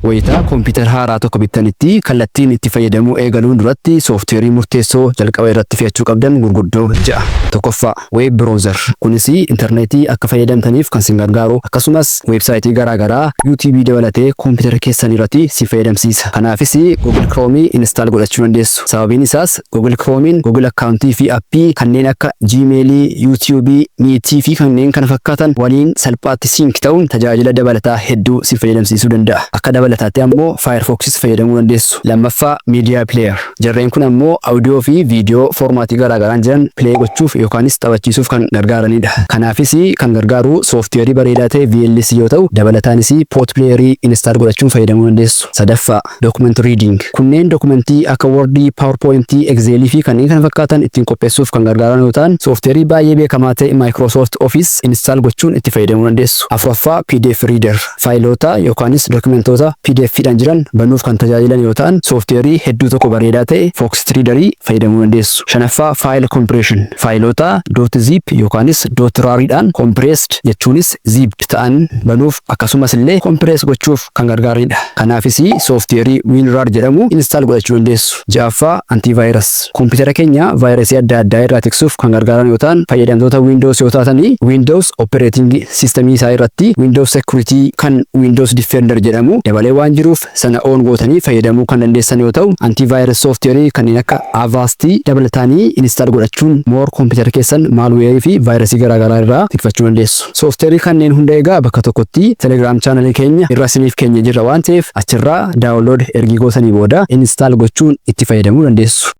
wayita kompiitara haaraa tokko bittanitti kallattiin itti fayyadamuu eegaluun duratti sooftiweerii murteessoo jalqaba irratti fe'achuu qabdan gurguddoo ja'a. Tokkoffaa web browser. Kunis intarneetii akka fayyadamtaniif kan sin gargaaru akkasumas websaayitii garaagaraa YouTube dabalatee kompiitara keessan irratti si fayyadamsiisa. Kanaafis Google Chrome install godhachuu dandeessu. Sababiin isaas Google Chrome Google accountii fi appii kanneen akka Gmail, YouTube, Meet fi kanneen kana fakkaatan waliin salphaatti sync ta'uun tajaajila dabalataa hedduu si fayyadamsiisuu danda'a. Akka dabalataatti ammoo Firefoxis fayyadamuu dandeessu. Lammaffaa Media Player. Jarreen kun ammoo audio fi video formatii garaagaraan jiran play gochuuf yookaanis taphachiisuuf kan gargaaranidha. Kanaafis kan gargaaru sooftiweerii bareedaa ta'e VLC yoo ta'u, dabalataanis Port Playerii install godhachuun fayyadamuu dandeessu. Sadaffaa Document Reading. Kunneen dokumentii akka Word, PowerPoint, Excel fi kanneen kana fakkaatan ittiin qopheessuuf kan gargaaran yoo ta'an, sooftiweerii baay'ee beekamaa ta'e Microsoft Office install gochuun itti fayyadamuu dandeessu. Afuraffaa PDF Reader. Faayilota yookaanis dokumentoota PDF'dhaan jiran banuuf kan tajaajilan yoo ta'an, sooftiweerii hedduu tokko bareedaa ta'e Fox Readerii fayyadamuu dandeessu. Shanaffaa File Compression. Faayilota .zip yookaanis .rar'dhaan compressed jechuunis zipped ta'an banuuf akkasumas illee compress gochuuf kan gargaaranidha. Kanaafis sooftiweerii WinRAR jedhamu install godhachuu dandeessu. Ja'affaa antivirus. Kompiitara keenya vaayirasii adda addaa irraa tiksuuf kan gargaaran yoo ta'an, fayyadamtoota Windows yoo taatanii Windows Operating System isaa irratti Windows Security kan Windows Defender jedhamu dabalee waan jiruuf sana on gootanii fayyadamuu kan dandeessan yoo ta'u, antivirus sooftiweerii kanneen akka Avast dabalatanii install godhachuun more kompiitara keessan malware fi vaayirasii garaagaraa irraa tikfachuu dandeessu. Sooftiweerii kanneen hunda egaa bakka tokkotti Telegram channel keenya irra isiniif keenya jirra waan ta'eef achirraa download ergi gootanii booda install gochuun itti fayyadamuu dandeessu.